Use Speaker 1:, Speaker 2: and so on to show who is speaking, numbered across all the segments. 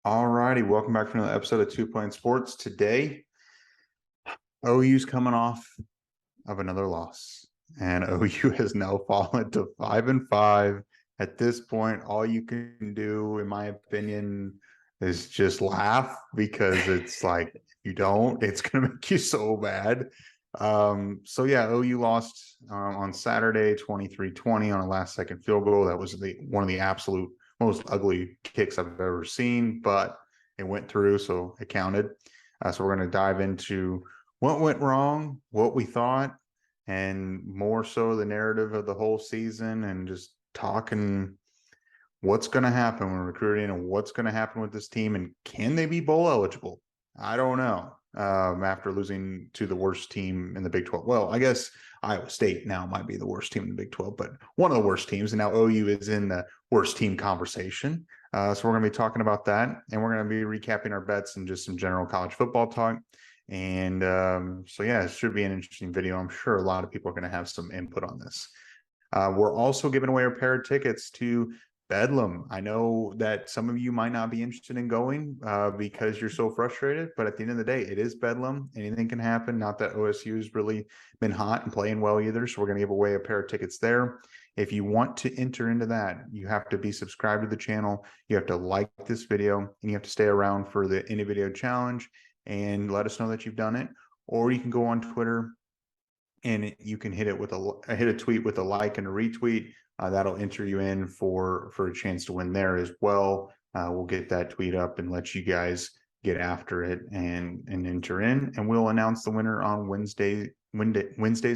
Speaker 1: All righty, welcome back to another episode of Two Point Sports. Today, OU's coming off of another loss, and OU has now fallen to 5-5. At this point, all you can do, in my opinion, is just laugh because it's like if you don't, it's going to make you so bad. So yeah, OU lost on Saturday, 23-20 on a last-second field goal. That was one of the absolute most ugly kicks I've ever seen, but it went through, so it counted. So we're going to dive into what went wrong, what we thought, and more so the narrative of the whole season, and just talking what's going to happen when recruiting and what's going to happen with this team, and can they be bowl eligible? I don't know. After losing to the worst team in the Big 12. Well, I guess Iowa State now might be the worst team in the Big 12, but one of the worst teams. And now OU is in the worst team conversation. So we're going to be talking about that, and we're going to be recapping our bets and just some general college football talk. And so, yeah, it should be an interesting video. I'm sure a lot of people are going to have some input on this. We're also giving away a pair of tickets to Bedlam. I know that some of you might not be interested in going because you're so frustrated, but at the end of the day, it is Bedlam. Anything can happen. Not that OSU has really been hot and playing well either. So we're going to give away a pair of tickets there. If you want to enter into that, you have to be subscribed to the channel. You have to like this video, and you have to stay around for the any video challenge and let us know that you've done it. Or you can go on Twitter and you can hit a tweet with a like and a retweet. That'll enter you in for a chance to win there as well. We'll get that tweet up and let you guys get after it and enter in, and we'll announce the winner on Wednesday's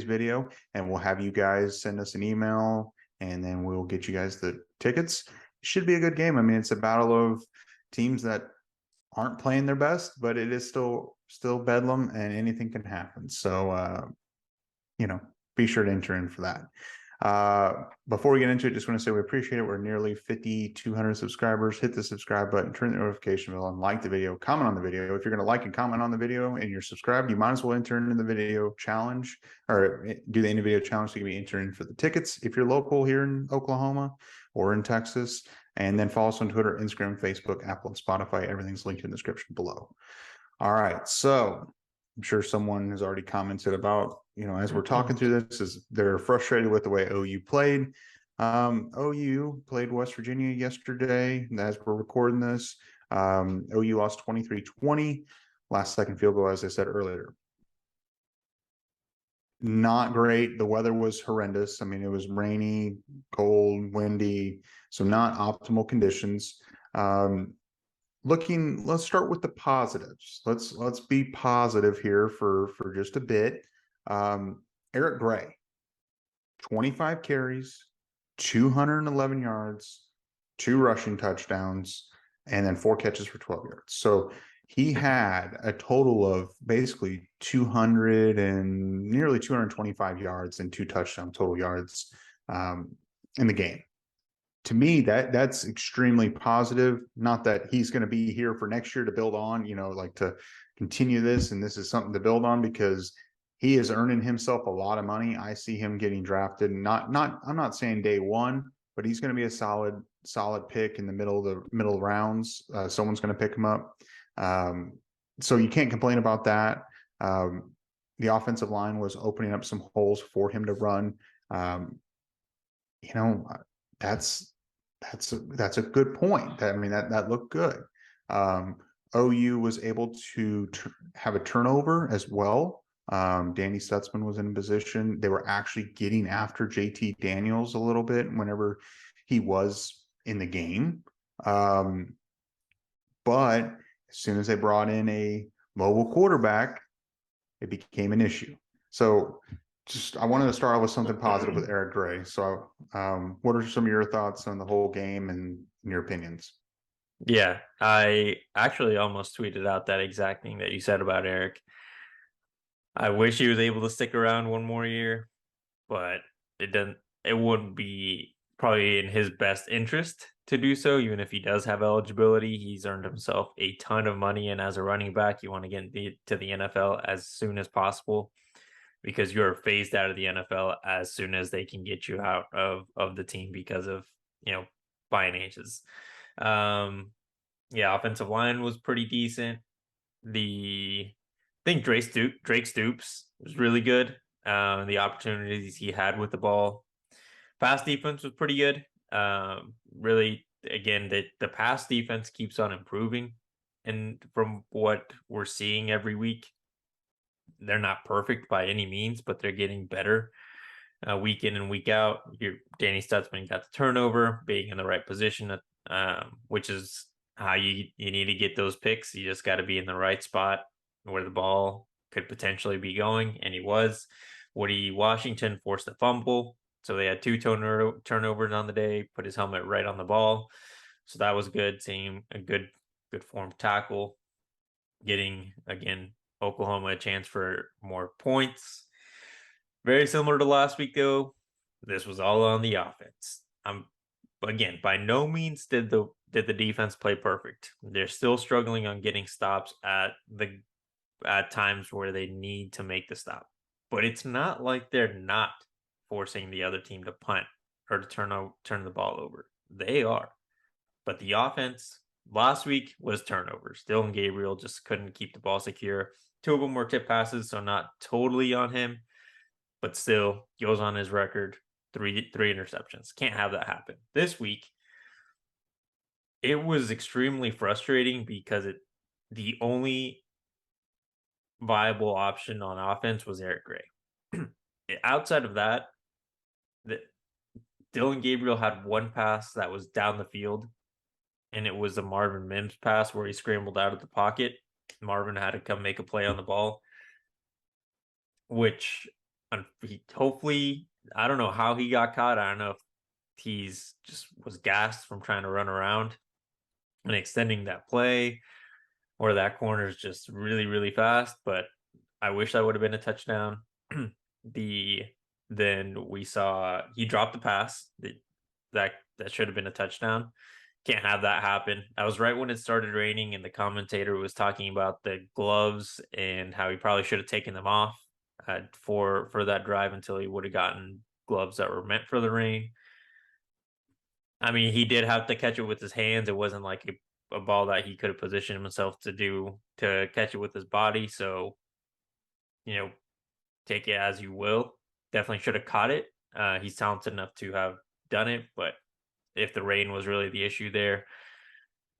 Speaker 1: video, and we'll have you guys send us an email, and then we'll get you guys the tickets. It should be a good game. I mean, it's a battle of teams that aren't playing their best, but it is still Bedlam, and anything can happen. So be sure to enter in for that. Before we get into it, just want to say we appreciate it. We're nearly 5,200 subscribers. Hit the subscribe button, turn the notification bell, and like the video, comment on the video. If you're going to like and comment on the video and you're subscribed, you might as well enter into the video challenge or do the any video challenge so you can be entered in for the tickets if you're local here in Oklahoma or in Texas. And then follow us on Twitter, Instagram, Facebook, Apple, and Spotify. Everything's linked in the description below. All right. So I'm sure someone has already commented about, as we're talking through this, is they're frustrated with the way OU played. OU played West Virginia yesterday, as we're recording this. OU lost 23-20, last second field goal, as I said earlier. Not great. The weather was horrendous. I mean, it was rainy, cold, windy, so not optimal conditions. Let's start with the positives. Let's be positive here for just a bit. Eric Gray, 25 carries, 211 yards, 2 rushing touchdowns, and then 4 catches for 12 yards. So he had a total of basically 200 and nearly 225 yards and 2 touchdown total yards in the game. To me, that's extremely positive. Not that he's going to be here for next year to build on, like to continue this, and this is something to build on because he is earning himself a lot of money. I see him getting drafted. I'm not saying day one, but he's going to be a solid pick in the middle rounds. Someone's going to pick him up. So you can't complain about that. The offensive line was opening up some holes for him to run. That's a good point. I mean, that looked good. OU was able to have a turnover as well. Danny Stutzman was in position. They were actually getting after JT Daniels a little bit whenever he was in the game. But as soon as they brought in a mobile quarterback, it became an issue. So I wanted to start out with something positive with Eric Gray. So what are some of your thoughts on the whole game and your opinions?
Speaker 2: Yeah, I actually almost tweeted out that exact thing that you said about Eric. I wish he was able to stick around one more year, but it wouldn't be probably in his best interest to do so, even if he does have eligibility. He's earned himself a ton of money, and as a running back, you want to get to the NFL as soon as possible because you're phased out of the NFL as soon as they can get you out of the team because of finances. Yeah, offensive line was pretty decent. I think Drake Stoops was really good. The opportunities he had with the ball. Pass defense was pretty good. Really, again, the pass defense keeps on improving, and from what we're seeing every week, they're not perfect by any means, but they're getting better week in and week out. Danny Stutzman got the turnover, being in the right position, which is how you need to get those picks. You just got to be in the right spot where the ball could potentially be going, and he was. Woody Washington forced a fumble, so they had two turnovers on the day. Put his helmet right on the ball, so that was good. Seeing a good form tackle, getting again Oklahoma a chance for more points. Very similar to last week, though. This was all on the offense. Again, by no means did the defense play perfect. They're still struggling on getting stops at times where they need to make the stop. But it's not like they're not forcing the other team to punt or to turn the ball over. They are. But the offense last week was turnovers. Dylan Gabriel just couldn't keep the ball secure. Two of them were tip passes, so not totally on him, but still goes on his record, three interceptions. Can't have that happen. This week, it was extremely frustrating because the only viable option on offense was Eric Gray. Outside of that, the, Dylan Gabriel had one pass that was down the field, and it was a Marvin Mims pass where he scrambled out of the pocket. Marvin had to come make a play on the ball, which hopefully, I don't know how he got caught. I don't know if he's just was gassed from trying to run around and extending that play, or that corner is just really, really fast. But I wish that would have been a touchdown. the Then we saw he dropped the pass that should have been a touchdown. Can't have that happen. I was right when it started raining, and the commentator was talking about the gloves and how he probably should have taken them off for that drive until he would have gotten gloves that were meant for the rain. I mean, he did have to catch it with his hands. It wasn't like a ball that he could have positioned himself to catch it with his body. So, you know, take it as you will. Definitely should have caught it. He's talented enough to have done it, but if the rain was really the issue there,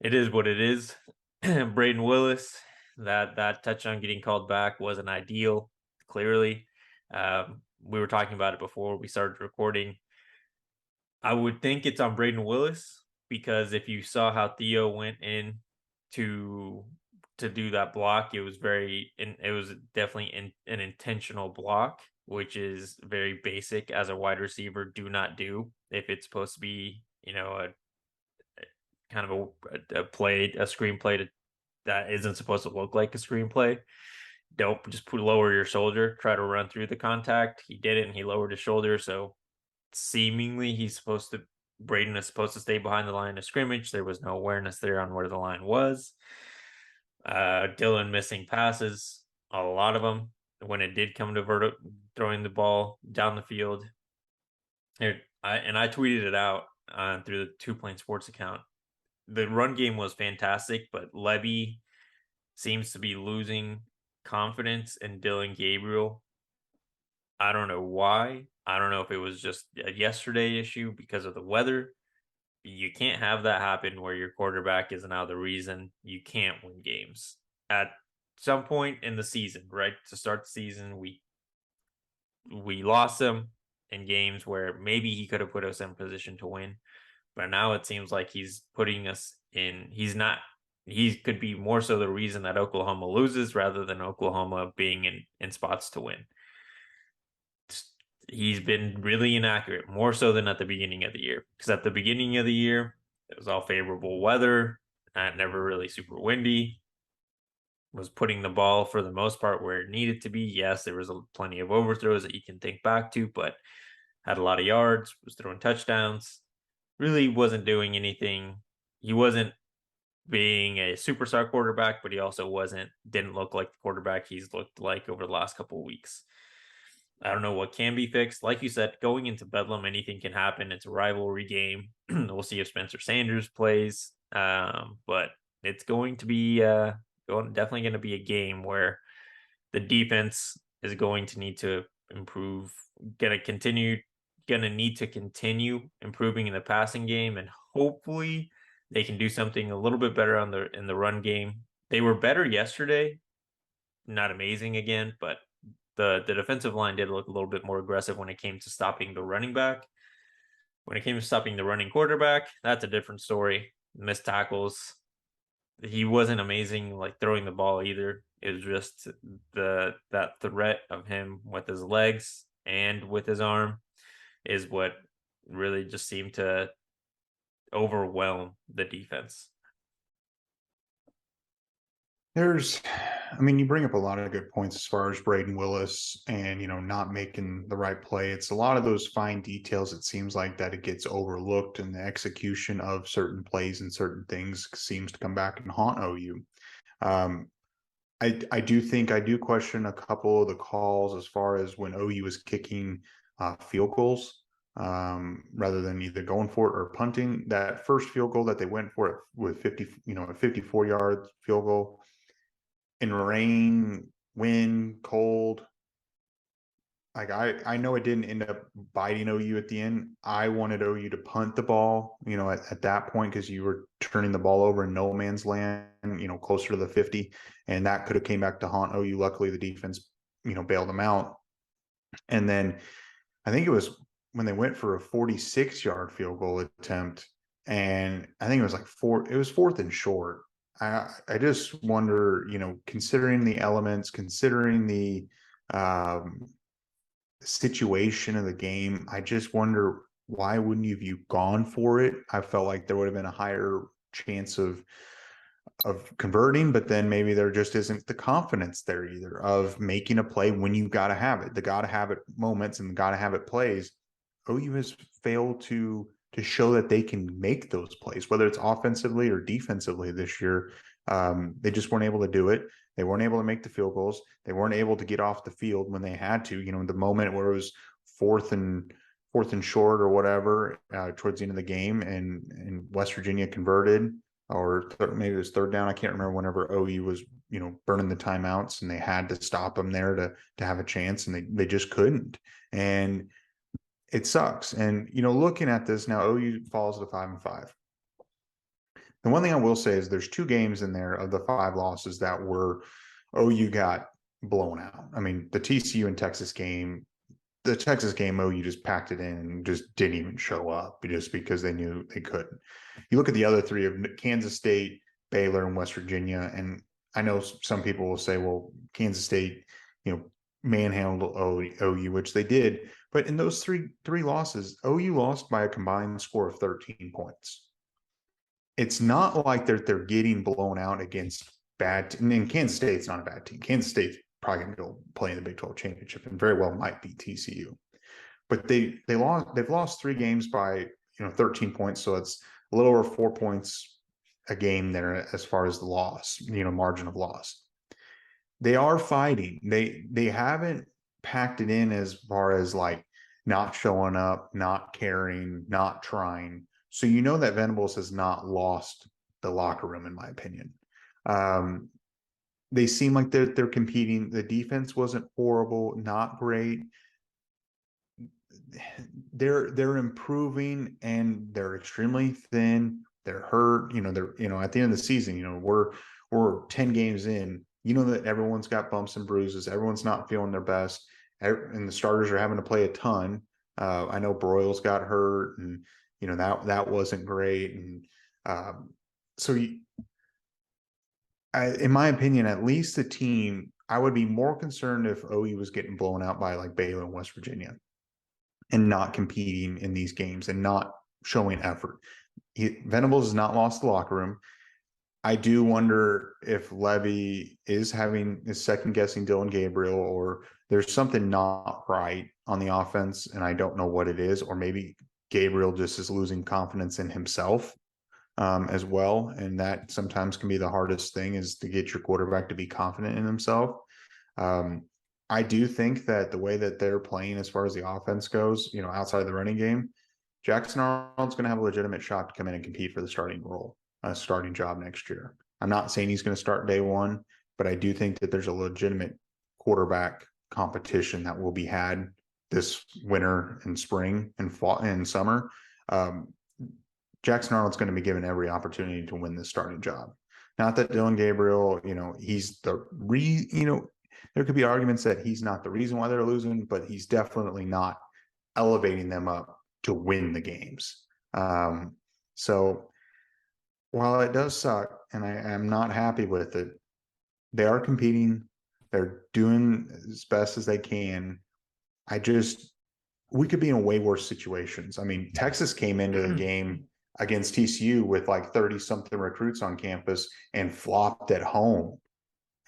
Speaker 2: it is what it is. Braden Willis, that touchdown getting called back wasn't ideal. Clearly, we were talking about it before we started recording. I would think it's on Braden Willis because if you saw how Theo went in to do that block, it was definitely an intentional block, which is very basic as a wide receiver. Do not do if it's supposed to be a kind of a screenplay that isn't supposed to look like a screenplay. Don't just lower your shoulder, try to run through the contact. He did it and he lowered his shoulder, so seemingly Braden is supposed to stay behind the line of scrimmage. There was no awareness there on where the line was. Dylan missing passes, a lot of them when it did come to throwing the ball down the field. I tweeted it out through the Two Plane Sports account. The run game was fantastic, but Levy seems to be losing confidence in Dylan Gabriel. I don't know why. I don't know if it was just a yesterday issue because of the weather. You can't have that happen where your quarterback is now the reason you can't win games. At some point in the season, right? To start the season, we lost him in games where maybe he could have put us in position to win. But now it seems like he's putting us in he's not he could be more so the reason that Oklahoma loses rather than Oklahoma being in spots to win. He's been really inaccurate, more so than at the beginning of the year. Because at the beginning of the year, it was all favorable weather, never really super windy. Was putting the ball for the most part where it needed to be. Yes, there was plenty of overthrows that you can think back to, but had a lot of yards, was throwing touchdowns. Really wasn't doing anything. He wasn't being a superstar quarterback, but he also didn't look like the quarterback he's looked like over the last couple of weeks. I don't know what can be fixed. Like you said, going into Bedlam, anything can happen. It's a rivalry game. We'll see if Spencer Sanders plays. But it's going to be definitely going to be a game where the defense is going to need to improve, going to need to continue improving in the passing game, and hopefully they can do something a little bit better on the in the run game. They were better yesterday, not amazing again, but the defensive line did look a little bit more aggressive when it came to stopping the running back. When it came to stopping the running quarterback, that's a different story. Missed tackles. He wasn't amazing like throwing the ball either. It was just that threat of him with his legs and with his arm is what really just seemed to overwhelm the defense.
Speaker 1: You bring up a lot of good points as far as Braden Willis and, not making the right play. It's a lot of those fine details. It seems like that it gets overlooked, and the execution of certain plays and certain things seems to come back and haunt OU. Um, I do question a couple of the calls as far as when OU was kicking field goals, rather than either going for it or punting. That first field goal that they went for it with 50, a 54-yard field goal in rain, wind, cold. Like I know it didn't end up biting OU at the end. I wanted OU to punt the ball, at that point, because you were turning the ball over in no man's land, closer to the 50, and that could have came back to haunt OU. Luckily, the defense, bailed them out. And then I think it was when they went for a 46-yard field goal attempt, and I think it was like it was fourth and short. I just wonder, considering the elements, considering the situation of the game, I just wonder, why wouldn't you have you gone for it? I felt like there would have been a higher chance of converting, but then maybe there just isn't the confidence there either of making a play when you got to have it. The got to have it moments and the got to have it plays. OU has failed to show that they can make those plays, whether it's offensively or defensively this year. They just weren't able to do it. They weren't able to make the field goals. They weren't able to get off the field when they had to. The moment where it was fourth and short or whatever, towards the end of the game, and West Virginia converted, or maybe it was third down. I can't remember, whenever OU was, burning the timeouts, and they had to stop them there to have a chance, and they just couldn't. And it sucks. And, looking at this now, OU falls to 5-5. The one thing I will say is there's two games in there of the 5 losses that were OU got blown out. The TCU and Texas game, the Texas game, OU just packed it in and just didn't even show up just because they knew they couldn't. You look at the other 3 of Kansas State, Baylor, and West Virginia, and I know some people will say, well, Kansas State, manhandled OU, which they did. But in those three losses, OU lost by a combined score of 13 points. It's not like they're getting blown out against bad. And Kansas State's not a bad team. Kansas State's probably going to go play in the Big 12 championship and very well might beat TCU. But they've lost 3 games by 13 points, so it's a little over 4 points a game there as far as the loss, margin of loss. They are fighting. They haven't packed it in as far as like not showing up, not caring, not trying. So that Venables has not lost the locker room, in my opinion. They seem like they're competing. The defense wasn't horrible, not great. They're improving, and they're extremely thin. They're hurt. They're at the end of the season. We're 10 games in. That everyone's got bumps and bruises. Everyone's not feeling their best, and the starters are having to play a ton. I know Broyles got hurt, and that wasn't great. And in my opinion, at least the team, I would be more concerned if OU was getting blown out by like Baylor and West Virginia and not competing in these games and not showing effort. Venables has not lost the locker room. I do wonder if Levy is second guessing Dylan Gabriel, or there's something not right on the offense, and I don't know what it is. Or maybe Gabriel just is losing confidence in himself as well. And that sometimes can be the hardest thing, is to get your quarterback to be confident in himself. I do think that the way that they're playing as far as the offense goes, outside of the running game, Jackson Arnold's going to have a legitimate shot to come in and compete for the starting job next year. I'm not saying he's going to start day one, but I do think that there's a legitimate quarterback competition that will be had this winter and spring and fall and summer. Jackson Arnold's going to be given every opportunity to win this starting job. Not that Dylan Gabriel, he's there could be arguments that he's not the reason why they're losing, but he's definitely not elevating them up to win the games. So while it does suck and I am not happy with it, they are competing. They're doing as best as they can. We could be in way worse situations. I mean, Texas came into the game against TCU with like 30 something recruits on campus and flopped at home.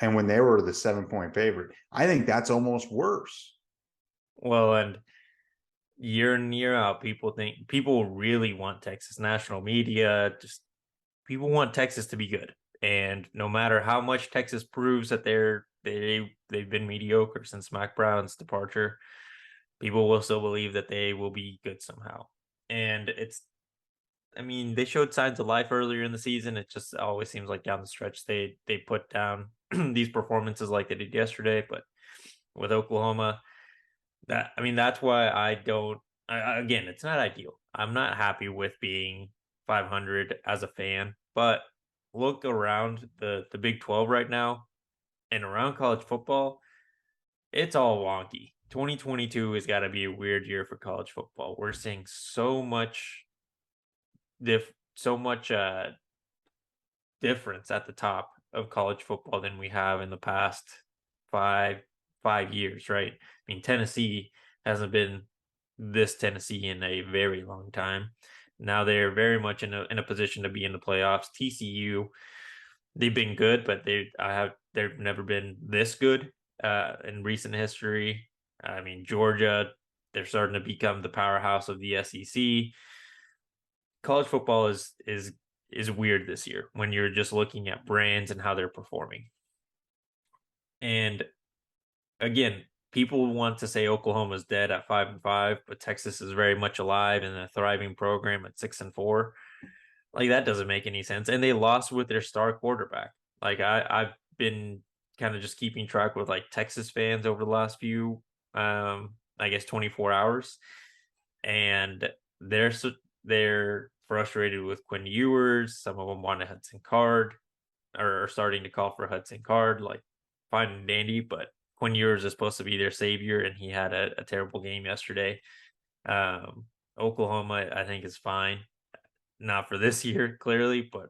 Speaker 1: And when they were the 7-point favorite, I think that's almost worse.
Speaker 2: Well, and year in, year out, people really want Texas. National media, just people want Texas to be good. And no matter how much Texas proves that they've been mediocre since Mac Brown's departure, people will still believe that they will be good somehow. And they showed signs of life earlier in the season. It just always seems like down the stretch they put down these performances like they did yesterday. But with Oklahoma, that's why again, it's not ideal. I'm not happy with being 500 as a fan, but look around the Big 12 right now and around college football, it's all wonky. 2022 has got to be a weird year for college football. We're seeing so much difference at the top of college football than we have in the past five years, right? I mean, Tennessee hasn't been this Tennessee in a very long time. Now they're very much in a position to be in the playoffs. TCU, they've been good, but they've never been this good in recent history. I mean, Georgia, they're starting to become the powerhouse of the SEC. College football is weird this year when you're just looking at brands and how they're performing. And again, people want to say Oklahoma's dead at 5-5, but Texas is very much alive and a thriving program at 6-4. Like, that doesn't make any sense. And they lost with their star quarterback. Like, I've been kind of just keeping track with like Texas fans over the last few 24 hours, and they're frustrated with Quinn Ewers. Some of them want a Hudson Card, or are starting to call for Hudson Card, like fine and dandy, but Quinn Ewers is supposed to be their savior, and he had a terrible game yesterday. Oklahoma, I think, is fine. Not for this year, clearly, but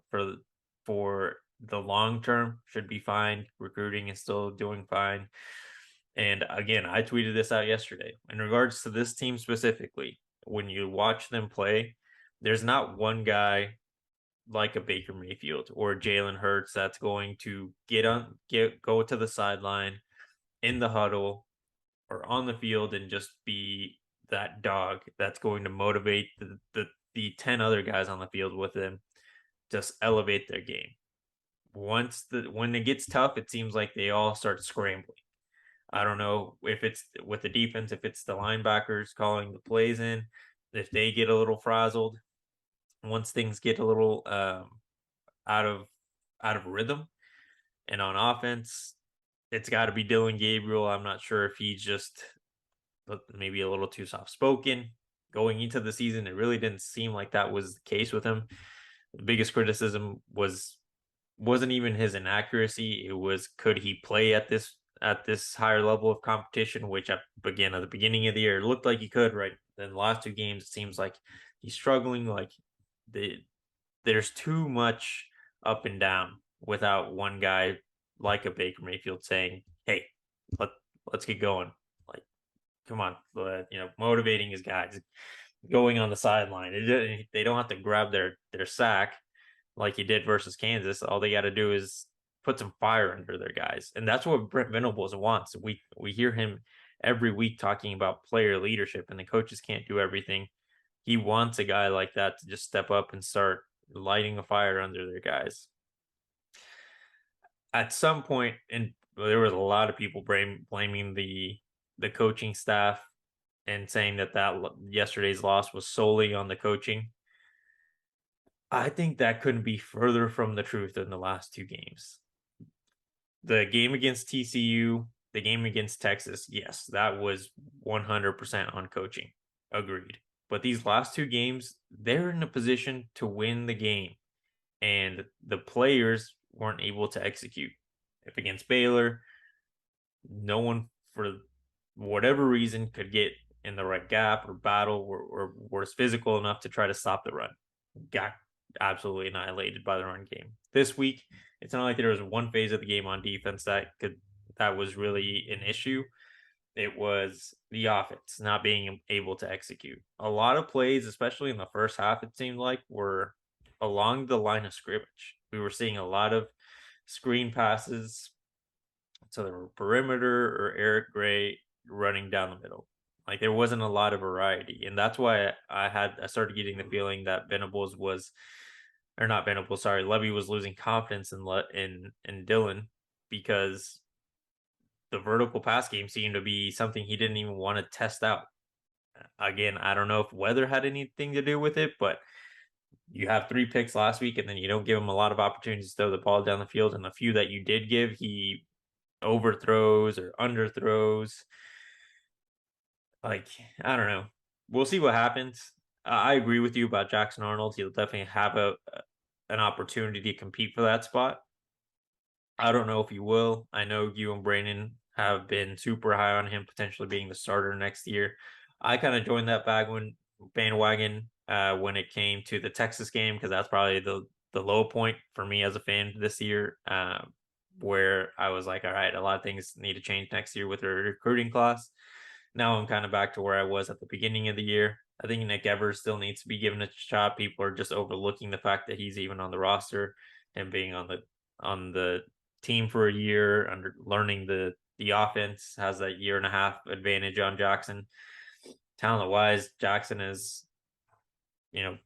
Speaker 2: for the long term, should be fine. Recruiting is still doing fine. And again, I tweeted this out yesterday. In regards to this team specifically, when you watch them play, there's not one guy like a Baker Mayfield or Jalen Hurts that's going to go to the sideline in the huddle or on the field and just be that dog that's going to motivate the 10 other guys on the field with them, just elevate their game. When it gets tough, it seems like they all start scrambling. I don't know if it's with the defense, if it's the linebackers calling the plays in, if they get a little frazzled once things get a little out of rhythm. And on offense, it's got to be Dylan Gabriel. I'm not sure if he's just maybe a little too soft spoken going into the season. It really didn't seem like that was the case with him. The biggest criticism wasn't even his inaccuracy. It was, could he play at this higher level of competition, which at the beginning of the year, it looked like he could, right? Then the last 2 games, it seems like he's struggling. Like, there's too much up and down without one guy like a Baker Mayfield saying, "Hey, let's get going." Like, come on, motivating his guys, going on the sideline. They don't have to grab their sack like he did versus Kansas. All they got to do is put some fire under their guys, and that's what Brent Venables wants. We hear him every week talking about player leadership, and the coaches can't do everything. He wants a guy like that to just step up and start lighting a fire under their guys. At some point, and there was a lot of people blaming the coaching staff and saying that yesterday's loss was solely on the coaching. I think that couldn't be further from the truth than the last two games. The game against TCU, the game against Texas, yes, that was 100% on coaching. Agreed. But these last two games, they're in a position to win the game, and the players weren't able to execute. If against Baylor, no one, for whatever reason, could get in the right gap or battle or was physical enough to try to stop the run. Got absolutely annihilated by the run game. This week, it's not like there was one phase of the game on defense that was really an issue. It was the offense not being able to execute. A lot of plays, especially in the first half, it seemed like were along the line of scrimmage. We were seeing a lot of screen passes to the perimeter or Eric Gray running down the middle. Like there wasn't a lot of variety, and that's why I started getting the feeling that Venables was, or not Venables, sorry, Levy was losing confidence in Dylan, because the vertical pass game seemed to be something he didn't even want to test out. Again, I don't know if weather had anything to do with it, but you have 3 picks last week, and then you don't give him a lot of opportunities to throw the ball down the field. And the few that you did give, he overthrows or underthrows. Like, I don't know. We'll see what happens. I agree with you about Jackson Arnold. He'll definitely have an opportunity to compete for that spot. I don't know if he will. I know you and Brandon have been super high on him potentially being the starter next year. I kind of joined that bandwagon when it came to the Texas game, because that's probably the low point for me as a fan this year, where I was like, all right, a lot of things need to change next year with the recruiting class. Now I'm kind of back to where I was at the beginning of the year. I think Nick Evers still needs to be given a shot. People are just overlooking the fact that he's even on the roster and being on the team for a year, under learning the offense, has that year and a half advantage on Jackson. Talent wise, Jackson is, you know,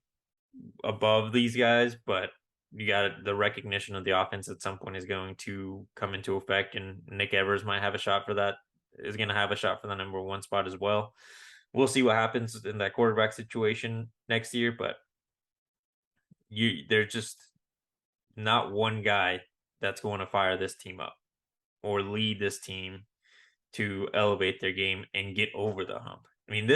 Speaker 2: above these guys, but you got the recognition of the offense at some point is going to come into effect, and Nick Evers might have a shot for that, is going to have a shot for the number one spot as well. We'll see what happens in that quarterback situation next year, but there's just not one guy that's going to fire this team up or lead this team to elevate their game and get over the hump. And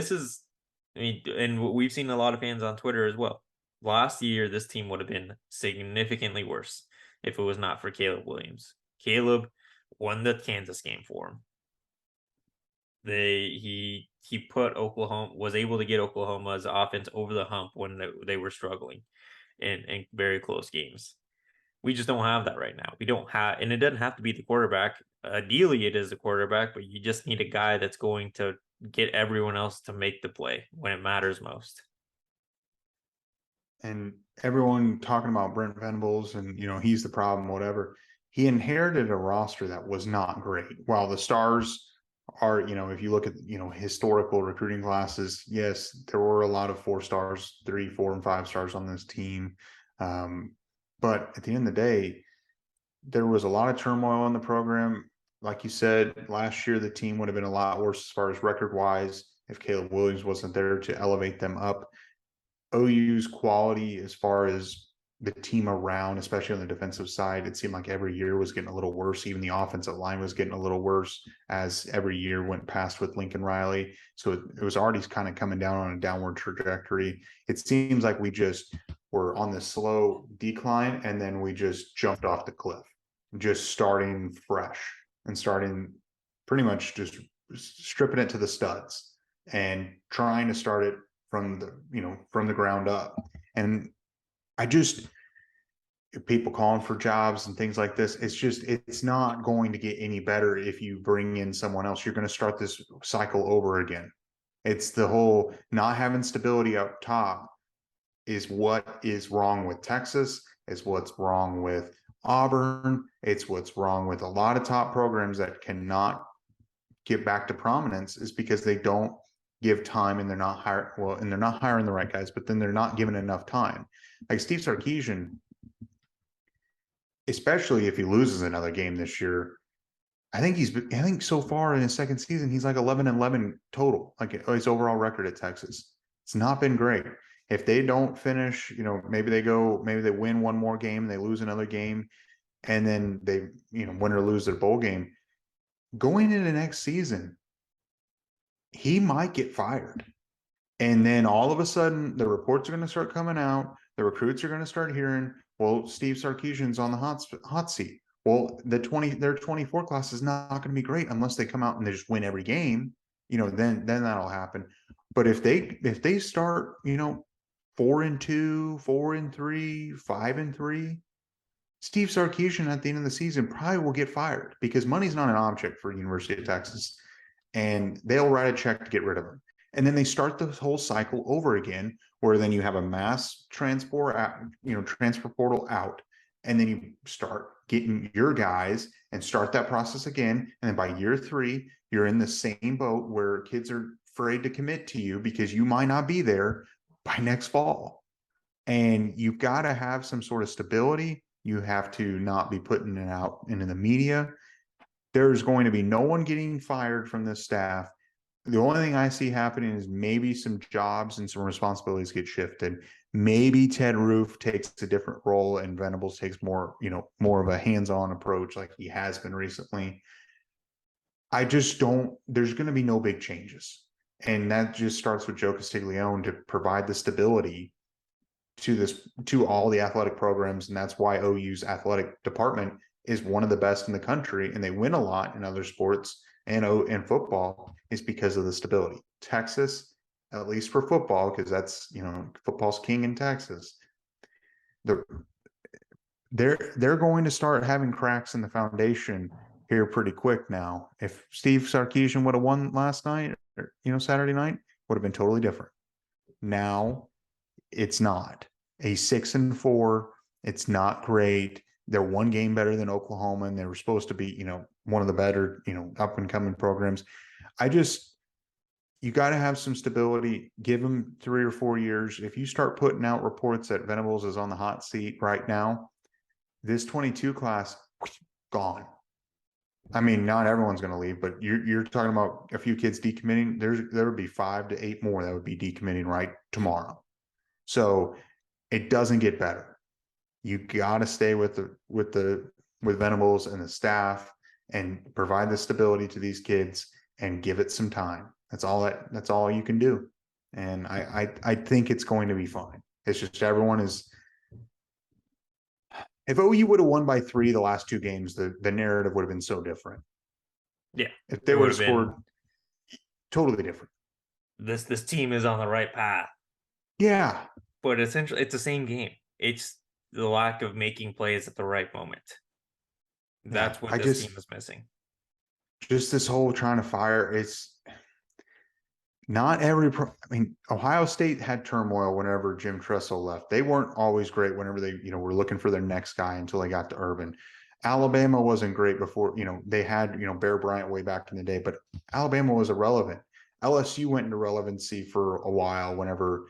Speaker 2: we've seen a lot of fans on Twitter as well. Last year, this team would have been significantly worse if it was not for Caleb Williams. Caleb won the Kansas game for him. He was able to get Oklahoma's offense over the hump when they were struggling in very close games. We just don't have that right now. We don't have, and it doesn't have to be the quarterback. Ideally, it is the quarterback, but you just need a guy that's going to get everyone else to make the play when it matters most.
Speaker 1: And everyone talking about Brent Venables and, he's the problem, whatever. He inherited a roster that was not great. While the stars are, if you look at, historical recruiting classes, yes, there were a lot of 4 stars, 3, 4, and 5 stars on this team. But at the end of the day, there was a lot of turmoil in the program. Like you said, last year, the team would have been a lot worse as far as record wise if Caleb Williams wasn't there to elevate them up. OU's quality as far as the team around, especially on the defensive side, it seemed like every year was getting a little worse. Even the offensive line was getting a little worse as every year went past with Lincoln Riley. So it was already kind of coming down on a downward trajectory. It seems like we just were on this slow decline, and then we just jumped off the cliff, just starting fresh and starting pretty much just stripping it to the studs and trying to start it from the ground up. And people calling for jobs and things like this, it's not going to get any better if you bring in someone else. You're going to start this cycle over again. It's the whole not having stability up top is what is wrong with Texas, is what's wrong with Auburn. It's what's wrong with a lot of top programs that cannot get back to prominence, is because they don't give time, and they're not hiring the right guys, but then they're not given enough time. Like Steve Sarkisian, especially if he loses another game this year, I think so far in his second season, he's like 11-11 total, like his overall record at Texas. It's not been great. If they don't finish, maybe they win one more game, they lose another game, and then they, win or lose their bowl game. Going into next season, he might get fired. And then all of a sudden, the reports are going to start coming out. The recruits are going to start hearing, well, Steve Sarkisian's on the hot seat. Well, their 24 class is not going to be great unless they come out and they just win every game. Then that'll happen. But if they start, 4-2, 4-3, 5-3, Steve Sarkisian at the end of the season probably will get fired because money's not an object for University of Texas, and they'll write a check to get rid of him. And then they start the whole cycle over again, where then you have a mass transfer portal out, and then you start getting your guys and start that process again. And then by year 3, you're in the same boat where kids are afraid to commit to you because you might not be there by next fall. And you've got to have some sort of stability. You have to not be putting it out into the media. There's going to be no one getting fired from this staff. The only thing I see happening is maybe some jobs and some responsibilities get shifted. Maybe Ted Roof takes a different role and Venables takes more of a hands-on approach like he has been recently. I just don't, there's going to be no big changes. And that just starts with Joe Castiglione to provide the stability to all the athletic programs. And that's why OU's athletic department is one of the best in the country, and they win a lot in other sports and football, is because of the stability. Texas, at least for football, because that's football's king in Texas. They're going to start having cracks in the foundation here pretty quick now. If Steve Sarkisian would have won last night, or, Saturday night, would have been totally different. Now it's not. A 6-4, it's not great. They're one game better than Oklahoma, and they were supposed to be, one of the better, up and coming programs. You got to have some stability. Give them 3 or 4 years. If you start putting out reports that Venables is on the hot seat right now, this 22 class gone. I mean, not everyone's going to leave, but you're talking about a few kids decommitting. There would be 5 to 8 more that would be decommitting right tomorrow. So it doesn't get better. You got to stay with Venables and the staff and provide the stability to these kids and give it some time. That's all you can do. And I think it's going to be fine. It's just everyone is. If OU would have won by 3 the last 2 games, the narrative would have been so different.
Speaker 2: Yeah,
Speaker 1: if they would have scored, totally different.
Speaker 2: This team is on the right path.
Speaker 1: Yeah,
Speaker 2: but essentially, it's the same game. It's the lack of making plays at the right moment. That's what this team is missing.
Speaker 1: Just this whole trying to fire. It's not every. I mean, Ohio State had turmoil whenever Jim Tressel left. They weren't always great whenever they, were looking for their next guy until they got to Urban. Alabama wasn't great before, they had, Bear Bryant way back in the day, but Alabama was irrelevant. LSU went into relevancy for a while whenever,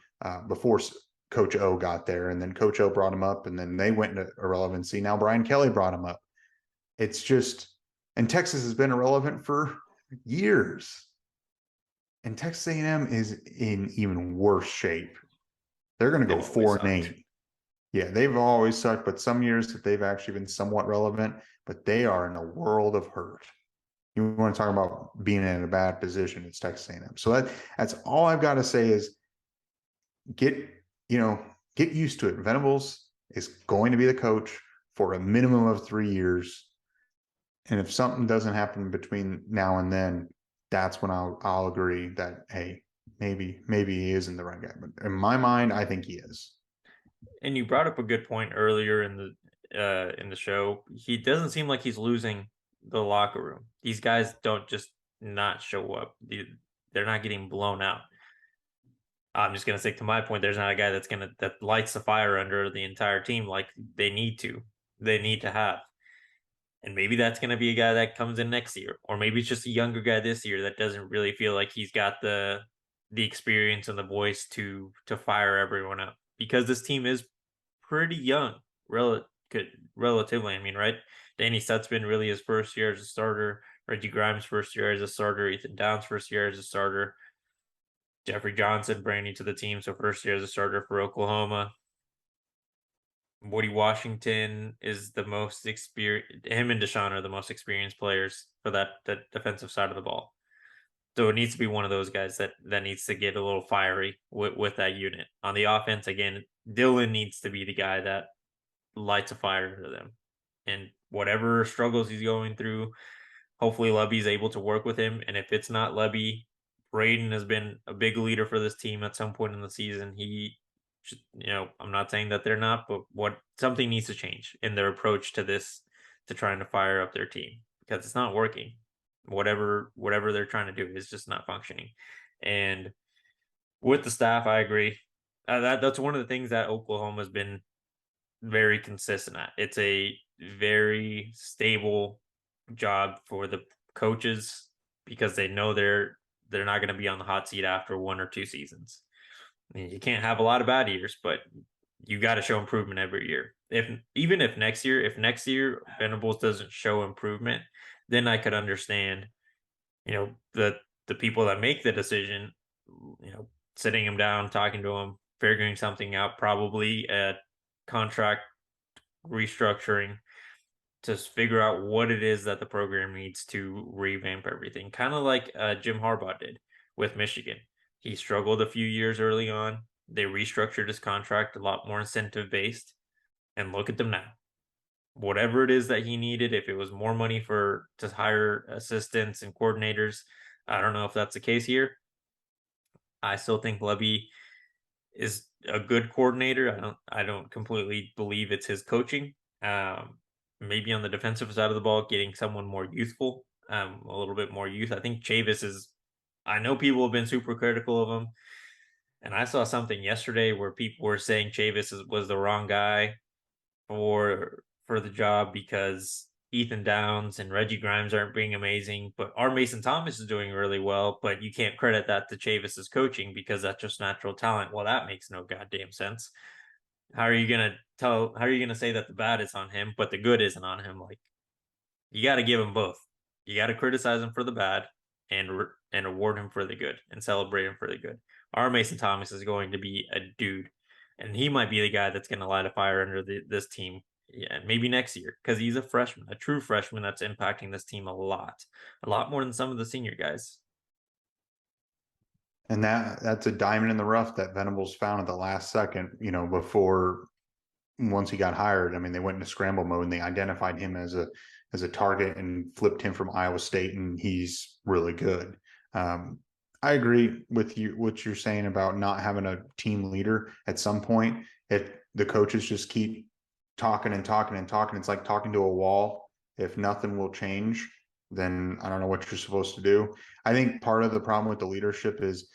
Speaker 1: before Coach O got there, and then Coach O brought him up, and then they went into irrelevancy. Now Brian Kelly brought him up. It's just, and Texas has been irrelevant for years. And Texas A&M is in even worse shape. They're going to go 4-8. Yeah, they've always sucked, but some years that they've actually been somewhat relevant, but they are in a world of hurt. You want to talk about being in a bad position, it's Texas A&M. So that's all I've got to say is get used to it. Venables is going to be the coach for a minimum of 3 years. And if something doesn't happen between now and then, that's when I'll agree that, hey, maybe he isn't the right guy. But in my mind, I think he is.
Speaker 2: And you brought up a good point earlier in the show. He doesn't seem like he's losing the locker room. These guys don't just not show up. They're not getting blown out. I'm just gonna stick to my point. There's not a guy that lights the fire under the entire team like they need to. They need to have. And maybe that's going to be a guy that comes in next year, or maybe it's just a younger guy this year that doesn't really feel like he's got the experience and the voice to fire everyone up, because this team is pretty young, relatively. I mean, right? Danny Stutzman really his first year as a starter. Reggie Grimes' first year as a starter. Ethan Downs' first year as a starter. Jeffrey Johnson branding to the team, so first year as a starter for Oklahoma. Woody Washington is the most experienced. Him and Deshaun are the most experienced players for that defensive side of the ball. So it needs to be one of those guys that needs to get a little fiery with that unit. On the offense, again, Dylan needs to be the guy that lights a fire to them. And whatever struggles he's going through, hopefully Lubby's able to work with him. And if it's not Lubby, Braden has been a big leader for this team at some point in the season. He should, I'm not saying that they're not, but something needs to change in their approach to this, to trying to fire up their team, because it's not working. Whatever they're trying to do is just not functioning. And with the staff, I agree. That's one of the things that Oklahoma has been very consistent at. It's a very stable job for the coaches because they know they're not going to be on the hot seat after 1 or 2 seasons. I mean, you can't have a lot of bad years, but you got to show improvement every year. If next year Venables doesn't show improvement, then I could understand, the people that make the decision, sitting him down, talking to him, figuring something out, probably a contract restructuring to figure out what it is that the program needs to revamp everything. Kind of like Jim Harbaugh did with Michigan. He struggled a few years early on. They restructured his contract a lot more incentive based. And look at them now. Whatever it is that he needed, if it was more money to hire assistants and coordinators, I don't know if that's the case here. I still think Levy is a good coordinator. I don't completely believe it's his coaching. Maybe on the defensive side of the ball, getting someone more youthful, a little bit more youth. I think Chavis is. I know people have been super critical of him, and I saw something yesterday where people were saying Chavis was the wrong guy for the job because Ethan Downs and Reggie Grimes aren't being amazing, but our Mason Thomas is doing really well. But you can't credit that to Chavis's coaching because that's just natural talent. Well, that makes no goddamn sense. How are you gonna say that the bad is on him, but the good isn't on him? Like, you got to give him both. You got to criticize him for the bad and award him for the good and celebrate him for the good. Our Mason Thomas is going to be a dude, and he might be the guy that's going to light a fire under this team. Yeah, maybe next year, because he's a freshman, a true freshman that's impacting this team a lot more than some of the senior guys.
Speaker 1: And that's a diamond in the rough that Venables found at the last second, before once he got hired. I mean, they went into scramble mode and they identified him as a target and flipped him from Iowa State, and he's really good. I agree with you, what you're saying about not having a team leader at some point. If the coaches just keep talking and talking and talking, it's like talking to a wall. If nothing will change, then I don't know what you're supposed to do. I think part of the problem with the leadership is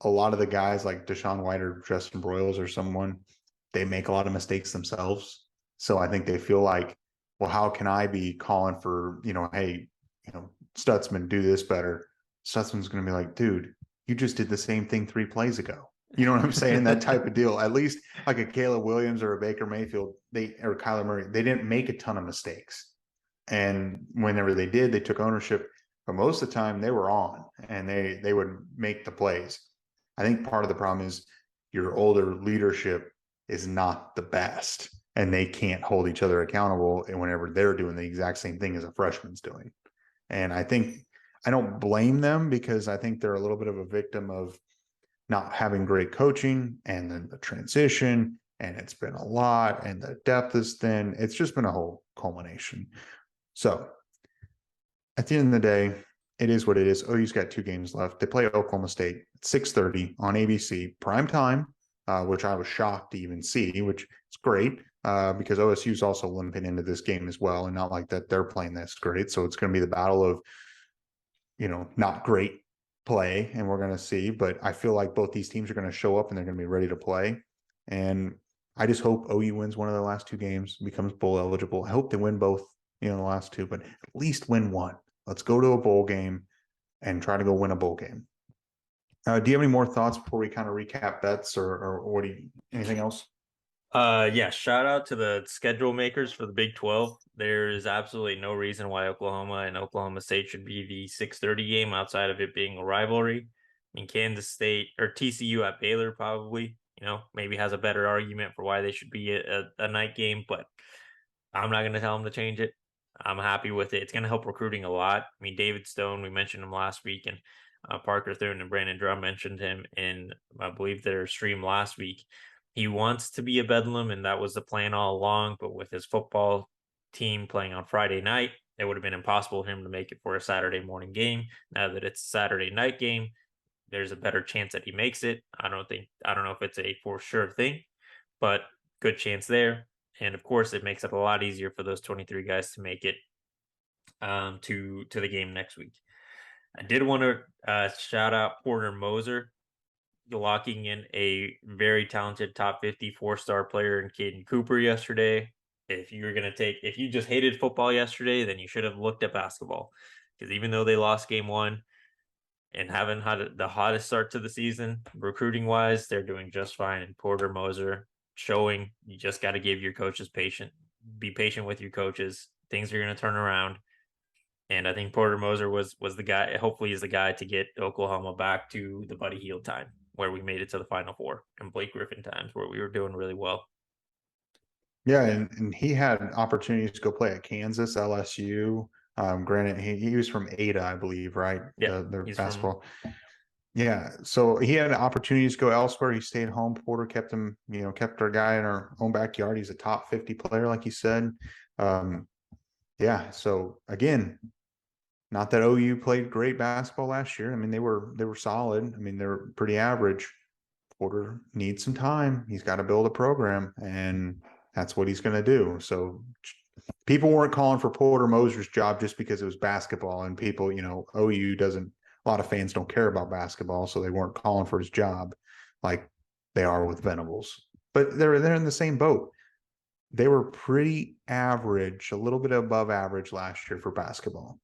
Speaker 1: a lot of the guys like Deshaun White or Justin Broyles or someone, they make a lot of mistakes themselves. So I think they feel like, well, how can I be calling for, hey, Stutzman, do this better? Stutzman's going to be like, dude, you just did the same thing 3 plays ago. You know what I'm saying? That type of deal. At least like a Caleb Williams or a Baker Mayfield, or Kyler Murray, they didn't make a ton of mistakes. And whenever they did, they took ownership. But most of the time they were on and they would make the plays. I think part of the problem is your older leadership is not the best, and they can't hold each other accountable whenever they're doing the exact same thing as a freshman's doing. And I think I don't blame them, because I think they're a little bit of a victim of not having great coaching and then the transition, and it's been a lot, and the depth is thin. It's just been a whole culmination. So at the end of the day, it is what it is. OU's got 2 games left. They play Oklahoma State at 6:30 on ABC, prime time, which I was shocked to even see, which is great because OSU's also limping into this game as well, and not like that they're playing this great. So it's going to be the battle of, not great play, and we're going to see. But I feel like both these teams are going to show up and they're going to be ready to play. And I just hope OU wins one of the last 2 games, becomes bowl eligible. I hope they win both, the last 2, but at least win one. Let's go to a bowl game and try to go win a bowl game. Do you have any more thoughts before we kind of recap bets, or what anything else?
Speaker 2: Yeah, shout out to the schedule makers for the Big 12. There's absolutely no reason why Oklahoma and Oklahoma State should be the 6:30 game outside of it being a rivalry. mean, Kansas State or TCU at Baylor probably, maybe has a better argument for why they should be a night game, but I'm not going to tell them to change it. I'm happy with it. It's going to help recruiting a lot. I mean, David Stone, we mentioned him last week, and Parker Thune and Brandon Drum mentioned him in, I believe, their stream last week. He wants to be a Bedlam, and that was the plan all along. But with his football team playing on Friday night, it would have been impossible for him to make it for a Saturday morning game. Now that it's a Saturday night game, there's a better chance that he makes it. I don't know if it's a for sure thing, but good chance there. And of course, it makes it a lot easier for those 23 guys to make it to the game next week. I did want to shout out Porter Moser, locking in a very talented top 50 4-star player in Caden Cooper yesterday. If you just hated football yesterday, then you should have looked at basketball, because even though they lost game one and haven't had the hottest start to the season, recruiting wise, they're doing just fine. And Porter Moser showing you just got to give your coaches be patient with your coaches. Things are going to turn around. And I think Porter Moser was the guy, hopefully is the guy to get Oklahoma back to the Buddy Hield time where we made it to the Final Four, and Blake Griffin times where we were doing really well.
Speaker 1: Yeah, and he had opportunities to go play at Kansas, LSU. Granted, he was from Ada, I believe, right?
Speaker 2: Yeah,
Speaker 1: The
Speaker 2: he's
Speaker 1: basketball. Yeah, so he had opportunities to go elsewhere. He stayed home. Porter kept him, kept our guy in our own backyard. He's a top 50 player, like you said. Yeah, so again, not that OU played great basketball last year. I mean, they were solid. I mean, they're pretty average. Porter needs some time. He's got to build a program, and that's what he's going to do. So people weren't calling for Porter Moser's job just because it was basketball, and people, OU doesn't. A lot of fans don't care about basketball, so they weren't calling for his job like they are with Venables. But they're in the same boat. They were pretty average, a little bit above average last year for basketball.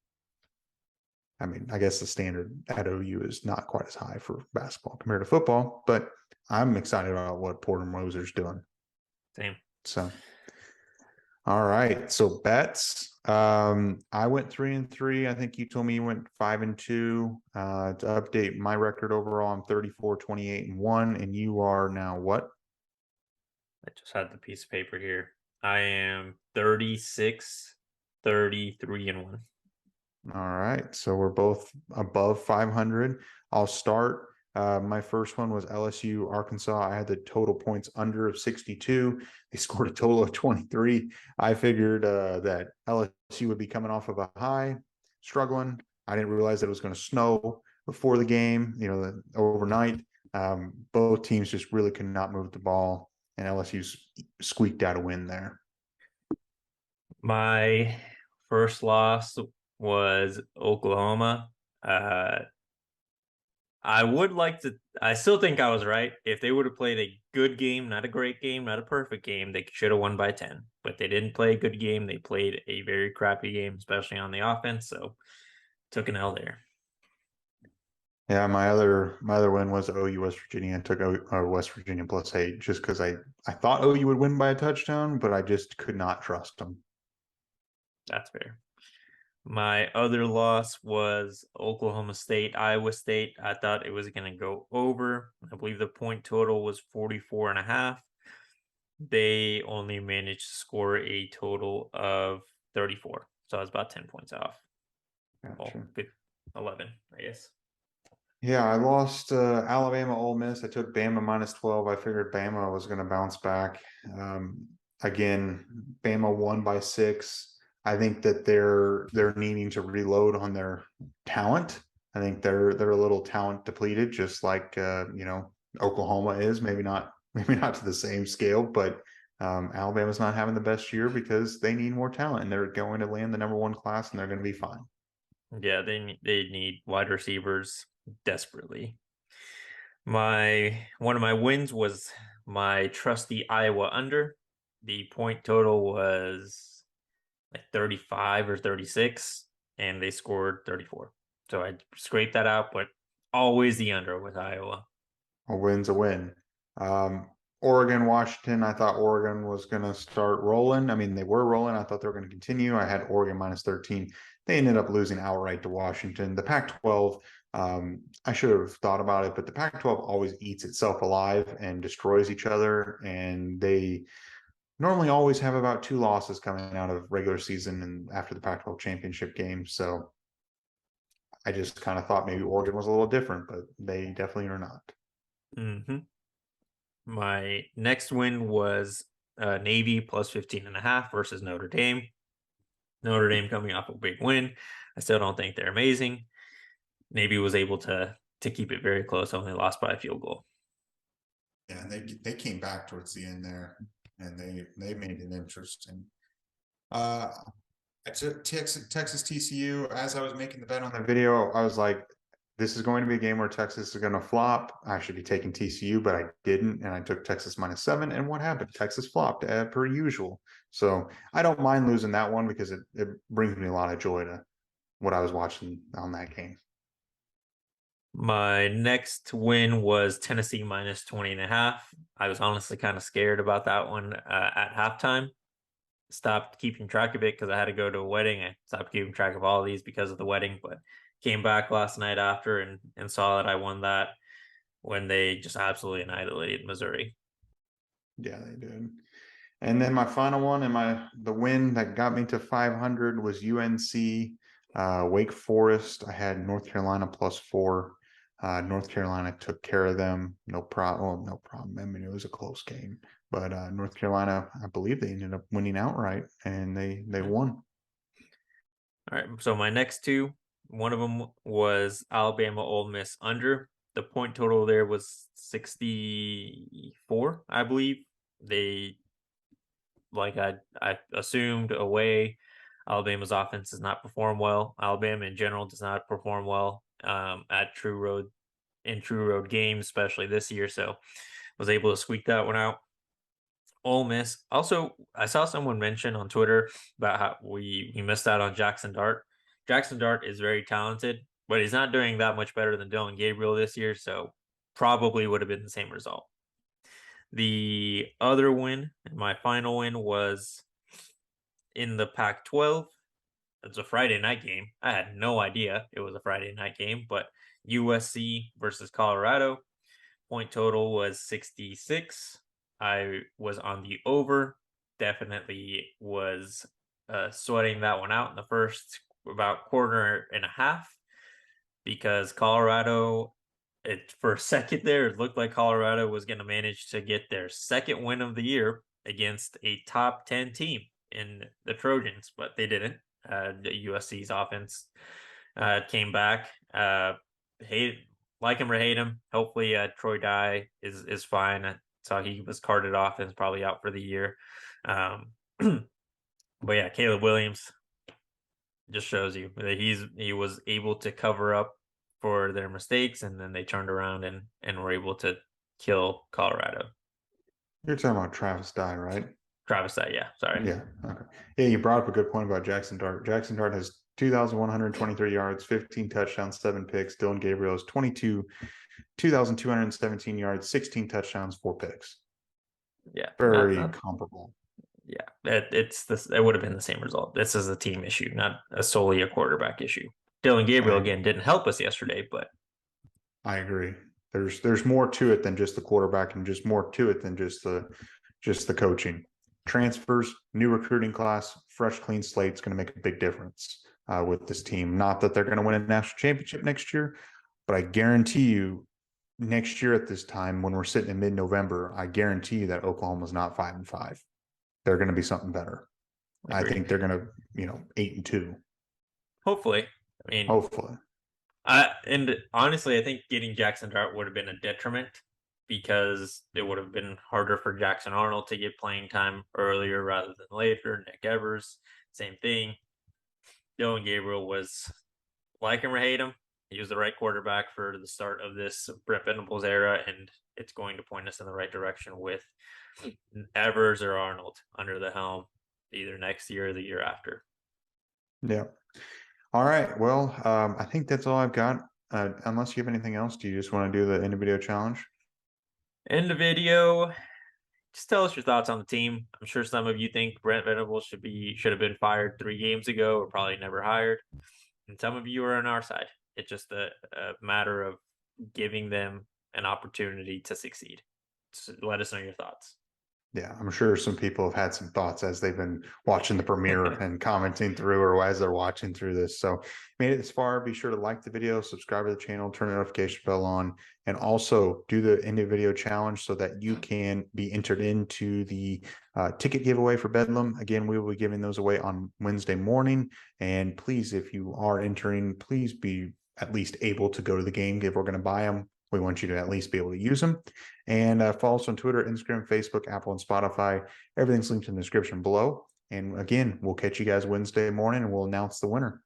Speaker 1: I mean, I guess the standard at OU is not quite as high for basketball compared to football, but I'm excited about what Porter Moser's doing.
Speaker 2: Same.
Speaker 1: So, all right. So bets. I went 3-3. I think you told me you went 5-2. To update my record overall, I'm 34, 28-1, and you are now what?
Speaker 2: I just had the piece of paper here. I am 36, 33-1.
Speaker 1: All right. So we're both above 500. I'll start. My first one was LSU, Arkansas. I had the total points under of 62. They scored a total of 23. I figured that LSU would be coming off of a high, struggling. I didn't realize that it was going to snow before the game, overnight. Both teams just really could not move the ball, and LSU squeaked out a win there.
Speaker 2: My first loss was Oklahoma. I still think I was right. If they would have played a good game, not a great game, not a perfect game, they should have won by 10. But they didn't play a good game. They played a very crappy game, especially on the offense. So took an L there.
Speaker 1: Yeah, my other win was OU West Virginia. I took West Virginia +8 just because I thought OU would win by a touchdown, but I just could not trust them.
Speaker 2: That's fair. My other loss was Oklahoma State, Iowa State. I thought it was going to go over. I believe the point total was 44.5. They only managed to score a total of 34. So I was about 10 points off.
Speaker 1: Gotcha.
Speaker 2: Well, 11, I guess.
Speaker 1: Yeah, I lost Alabama, Ole Miss. I took Bama -12. I figured Bama was going to bounce back. Again, Bama won by 6. I think that they're needing to reload on their talent. I think they're a little talent depleted, just like Oklahoma is. Maybe not to the same scale, but Alabama's not having the best year because they need more talent, and they're going to land the #1 class, and they're going to be fine.
Speaker 2: Yeah, they need wide receivers desperately. One of my wins was my trusty Iowa under. The point total was like 35 or 36, and they scored 34. So I scraped that out, but always the under with Iowa.
Speaker 1: A win's a win. Oregon, Washington. I thought Oregon was going to start rolling. I mean, they were rolling. I thought they were going to continue. I had Oregon minus 13. They ended up losing outright to Washington. The Pac-12, I should have thought about it, but the Pac-12 always eats itself alive and destroys each other. And they normally always have about 2 losses coming out of regular season and after the Pac-12 championship game. So I just kind of thought maybe Oregon was a little different, but they definitely are not.
Speaker 2: Mm-hmm. My next win was Navy plus 15.5 versus Notre Dame. Notre Dame coming off a big win. I still don't think they're amazing. Navy was able to keep it very close, only lost by a field goal.
Speaker 1: Yeah, they came back towards the end there, and they made it interesting. I took Texas TCU. As I was making the bet on the video, I was like, this is going to be a game where Texas is going to flop. I should be taking TCU, but I didn't, and I took Texas minus 7. And what happened? Texas flopped per usual. So I don't mind losing that one because it brings me a lot of joy to what I was watching on that game.
Speaker 2: My next win was Tennessee minus 20.5. I was honestly kind of scared about that one at halftime. Stopped keeping track of it because I had to go to a wedding. I stopped keeping track of all of these because of the wedding, but came back last night after and saw that I won that when they just absolutely annihilated Missouri.
Speaker 1: Yeah, they did. And then my final one and the win that got me to 500 was UNC Wake Forest. I had North Carolina plus 4. North Carolina took care of them. No problem. Well, no problem. I mean, it was a close game, but North Carolina, I believe they ended up winning outright, and they won.
Speaker 2: All right. So my next two, one of them was Alabama Ole Miss under. The point total there was 64, I believe. They like I assumed away. Alabama's offense does not perform well. Alabama in general does not perform well at True Road in True Road games, especially this year. So was able to squeak that one out. Ole Miss. Also, I saw someone mention on Twitter about how we missed out on Jackson Dart. Jackson Dart is very talented, but he's not doing that much better than Dylan Gabriel this year, so probably would have been the same result. The other win, my final win, was in the Pac 12. It's a Friday night game. I had no idea it was a Friday night game, but USC versus Colorado. Point total was 66. I was on the over. Definitely was sweating that one out in the first about quarter and a half because Colorado, it for a second there, it looked like Colorado was going to manage to get their second win of the year against a top 10 team in the Trojans, but they didn't. The USC's offense came back. Hate like him or hate him. Hopefully, Troy Dye is fine. I saw he was carted off and is probably out for the year. But yeah, Caleb Williams just shows you that he was able to cover up for their mistakes, and then they turned around and were able to kill Colorado.
Speaker 1: You're talking about Travis Dye, right?
Speaker 2: Travis, yeah, sorry.
Speaker 1: Yeah. Okay. Yeah, you brought up a good point about Jackson Dart. Jackson Dart has 2,123 yards, 15 touchdowns, 7 picks. Dylan Gabriel has 2,217 yards, 16 touchdowns, 4 picks.
Speaker 2: Yeah,
Speaker 1: Very comparable.
Speaker 2: Yeah, it's this. It would have been the same result. This is a team issue, not solely a quarterback issue. Dylan Gabriel again didn't help us yesterday, but
Speaker 1: I agree. There's more to it than just the quarterback, and just more to it than just the coaching. Transfers, new recruiting class, fresh, clean slate is going to make a big difference with this team. Not that they're going to win a national championship next year, but I guarantee you, next year at this time, when we're sitting in mid-November, I guarantee you that Oklahoma's not 5-5. They're going to be something better. I think they're going to, 8-2.
Speaker 2: Hopefully. I mean,
Speaker 1: hopefully.
Speaker 2: And honestly, I think getting Jackson Dart would have been a detriment because it would have been harder for Jackson Arnold to get playing time earlier rather than later. Nick Evers, same thing. Dylan Gabriel was like him or hate him. He was the right quarterback for the start of this Brent Venables era, and it's going to point us in the right direction with Evers or Arnold under the helm either next year or the year after.
Speaker 1: Yeah. All right. Well, I think that's all I've got. Unless you have anything else, do you just want to do the end of video challenge?
Speaker 2: End of video. just tell us your thoughts on the team. I'm sure some of you think Brent Venables should have been fired 3 games ago or probably never hired, and some of you are on our side. It's just a matter of giving them an opportunity to succeed. So let us know your thoughts.
Speaker 1: Yeah, I'm sure some people have had some thoughts as they've been watching the premiere and commenting through, or as they're watching through this. So, made it this far, be sure to like the video, subscribe to the channel, turn the notification bell on, and also do the end of video challenge so that you can be entered into the ticket giveaway for Bedlam. Again, we will be giving those away on Wednesday morning. And please, if you are entering, please be at least able to go to the game. If we're going to buy them, we want you to at least be able to use them. And follow us on Twitter, Instagram, Facebook, Apple, and Spotify. Everything's linked in the description below. And again, we'll catch you guys Wednesday morning and we'll announce the winner.